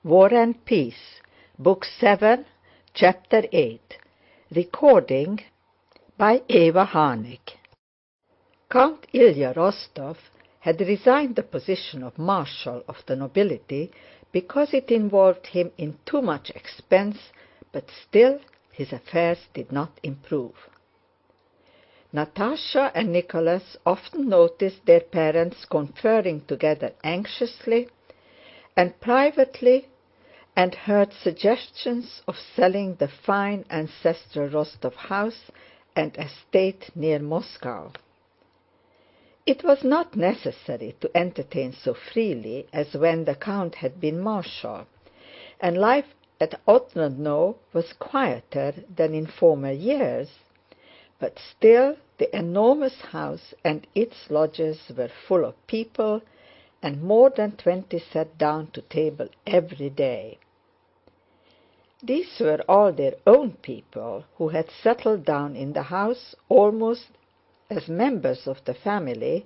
War and Peace, Book 7, Chapter 8. Recording by Eva Harnick. Count Ilya Rostov had resigned the position of Marshal of the nobility because it involved him in too much expense, but still his affairs did not improve. Natásha and Nicholas often noticed their parents conferring together anxiously and privately, and heard suggestions of selling the fine ancestral Rostov house and estate near Moscow. It was not necessary to entertain so freely as when the count had been marshal, and life at Otradno was quieter than in former years, but still the enormous house and its lodges were full of people, and more than 20 sat down to table every day. These were all their own people who had settled down in the house almost as members of the family,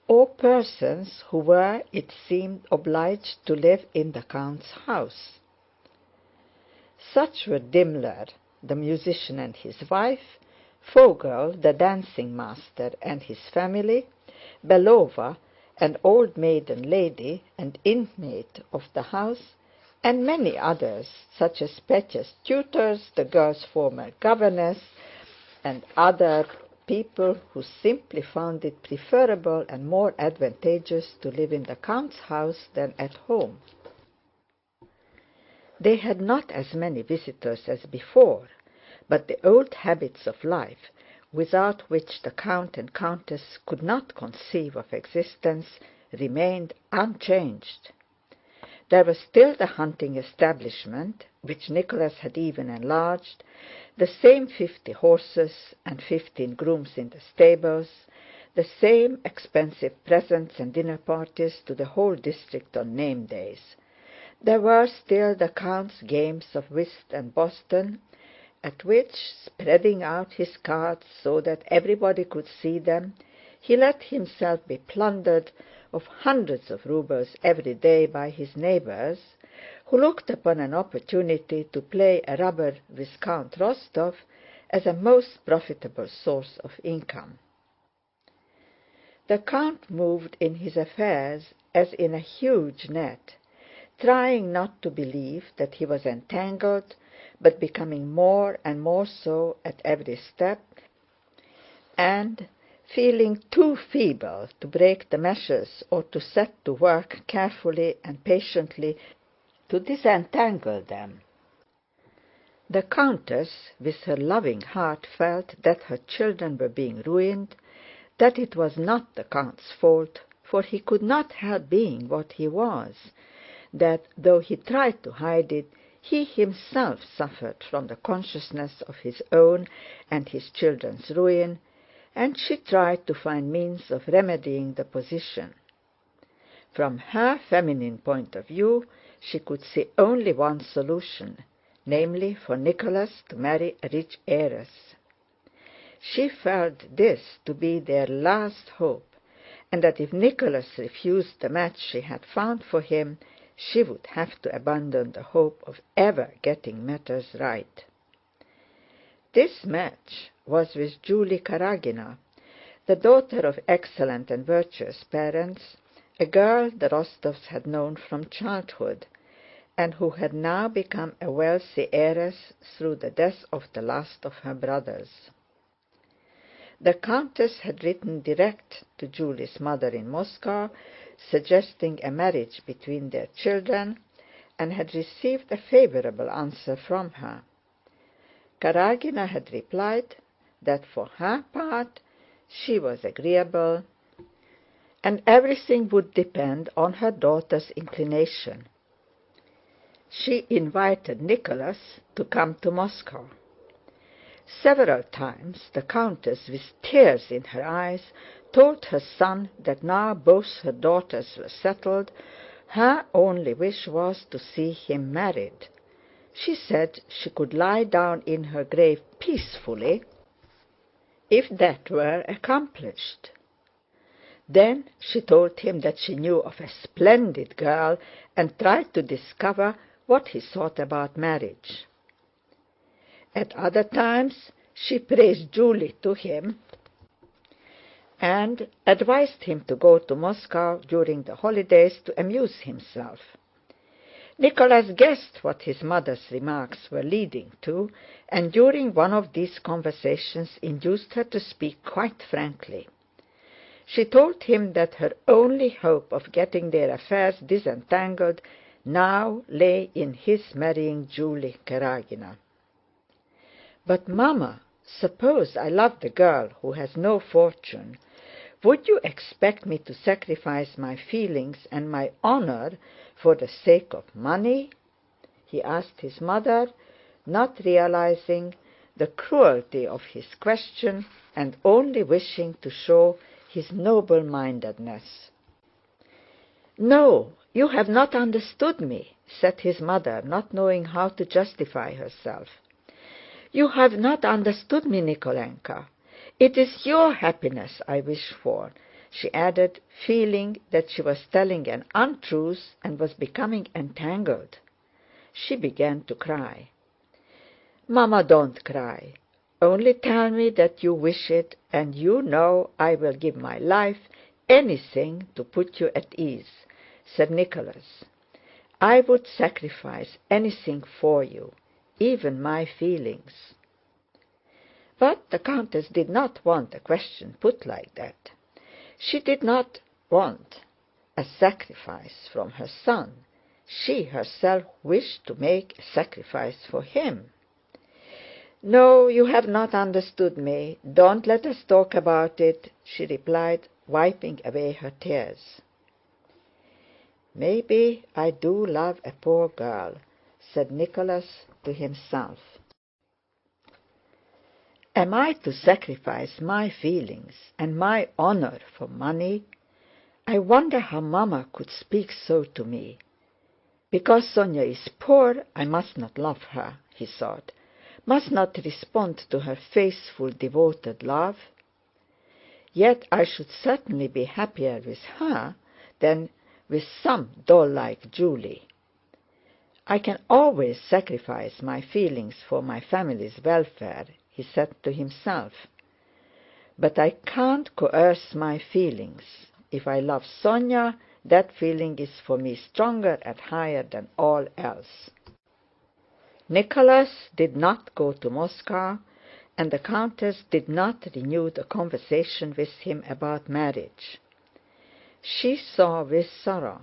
or persons who were, it seemed, obliged to live in the count's house. Such were Dimmler, the musician and his wife, Vogel, the dancing master and his family, Belova, an old maiden lady and inmate of the house, and many others, such as Petya's tutors, the girl's former governess, and other people who simply found it preferable and more advantageous to live in the count's house than at home. They had not as many visitors as before, but the old habits of life, without which the count and countess could not conceive of existence, remained unchanged. There was still the hunting establishment, which Nicholas had even enlarged, the same 50 horses and 15 grooms in the stables, the same expensive presents and dinner parties to the whole district on name days. There were still the count's games of whist and Boston, at which, spreading out his cards so that everybody could see them, he let himself be plundered of hundreds of rubles every day by his neighbors, who looked upon an opportunity to play a rubber with Count Rostov as a most profitable source of income. The count moved in his affairs as in a huge net, trying not to believe that he was entangled, but becoming more and more so at every step, and feeling too feeble to break the meshes or to set to work carefully and patiently to disentangle them. The countess, with her loving heart, felt that her children were being ruined, that it was not the count's fault, for he could not help being what he was, that though he tried to hide it, he himself suffered from the consciousness of his own and his children's ruin, and she tried to find means of remedying the position. From her feminine point of view, she could see only one solution, namely for Nicholas to marry a rich heiress. She felt this to be their last hope, and that if Nicholas refused the match she had found for him, she would have to abandon the hope of ever getting matters right. This match was with Julie Karagina, the daughter of excellent and virtuous parents, a girl the Rostovs had known from childhood, and who had now become a wealthy heiress through the death of the last of her brothers. The countess had written direct to Julie's mother in Moscow, suggesting a marriage between their children, and had received a favorable answer from her. Karagina had replied that for her part she was agreeable, and everything would depend on her daughter's inclination. She invited Nicholas to come to Moscow. Several times the countess, with tears in her eyes, told her son that now both her daughters were settled, her only wish was to see him married. She said she could lie down in her grave peacefully if that were accomplished. Then she told him that she knew of a splendid girl and tried to discover what he thought about marriage. At other times she praised Julie to him and advised him to go to Moscow during the holidays to amuse himself. Nicholas guessed what his mother's remarks were leading to, and during one of these conversations induced her to speak quite frankly. She told him that her only hope of getting their affairs disentangled now lay in his marrying Julie Karágina. "But, Mamma, suppose I love the girl who has no fortune. Would you expect me to sacrifice my feelings and my honor for the sake of money?" he asked his mother, not realizing the cruelty of his question and only wishing to show his noble-mindedness. "No, you have not understood me," said his mother, not knowing how to justify herself. "You have not understood me, Nikolenka. It is your happiness I wish for," she added, feeling that she was telling an untruth and was becoming entangled. She began to cry. "Mamma, don't cry. Only tell me that you wish it, and you know I will give my life, anything to put you at ease," said Nicholas. "I would sacrifice anything for you, even my feelings." But the countess did not want the question put like that. She did not want a sacrifice from her son. She herself wished to make a sacrifice for him. "No, you have not understood me. Don't let us talk about it," she replied, wiping away her tears. "Maybe I do love a poor girl," said Nicholas to himself. "Am I to sacrifice my feelings and my honor for money? I wonder how Mamma could speak so to me. Because Sónya is poor, I must not love her," he thought, "must not respond to her faithful, devoted love. Yet I should certainly be happier with her than with some doll like Julie. I can always sacrifice my feelings for my family's welfare," he said to himself. "But I can't coerce my feelings. If I love Sónya, that feeling is for me stronger and higher than all else." Nicholas did not go to Moscow, and the countess did not renew the conversation with him about marriage. She saw with sorrow,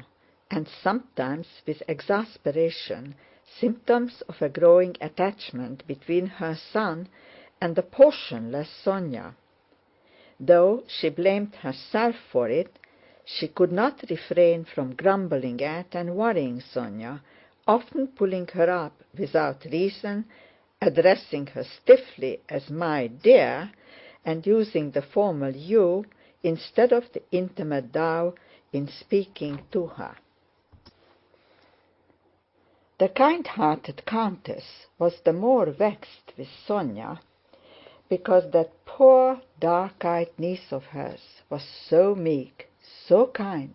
and sometimes with exasperation, symptoms of a growing attachment between her son and the portionless Sónya. Though she blamed herself for it, she could not refrain from grumbling at and worrying Sónya, often pulling her up without reason, addressing her stiffly as "my dear," and using the formal "you" instead of the intimate "thou" in speaking to her. The kind-hearted countess was the more vexed with Sónya because that poor dark-eyed niece of hers was so meek, so kind,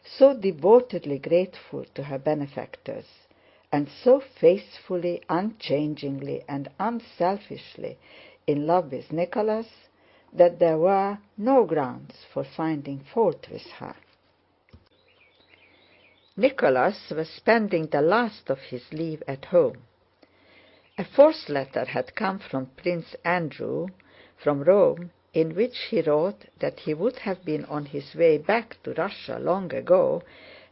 so devotedly grateful to her benefactors, and so faithfully, unchangingly, and unselfishly in love with Nicholas, that there were no grounds for finding fault with her. Nicholas was spending the last of his leave at home. A fourth letter had come from Prince Andrew from Rome, in which he wrote that he would have been on his way back to Russia long ago,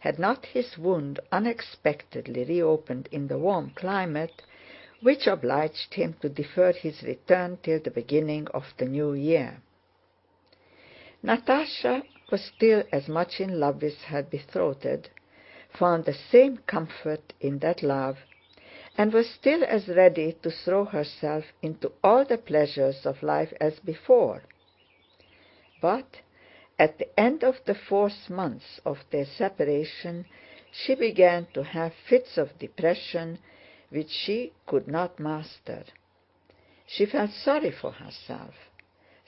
had not his wound unexpectedly reopened in the warm climate, which obliged him to defer his return till the beginning of the new year. Natásha was still as much in love with her betrothed, found the same comfort in that love, and was still as ready to throw herself into all the pleasures of life as before. But at the end of the 4th month of their separation, she began to have fits of depression which she could not master. She felt sorry for herself,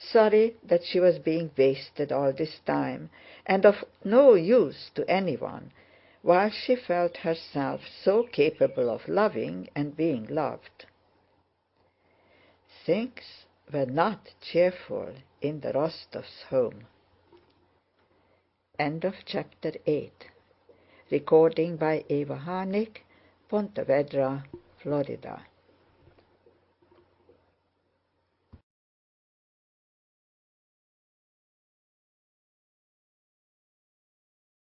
sorry that she was being wasted all this time, and of no use to anyone, while she felt herself so capable of loving and being loved. Things were not cheerful in the Rostovs' home. End of chapter 8. Recording by Eva Harnick, Ponte Vedra, Florida.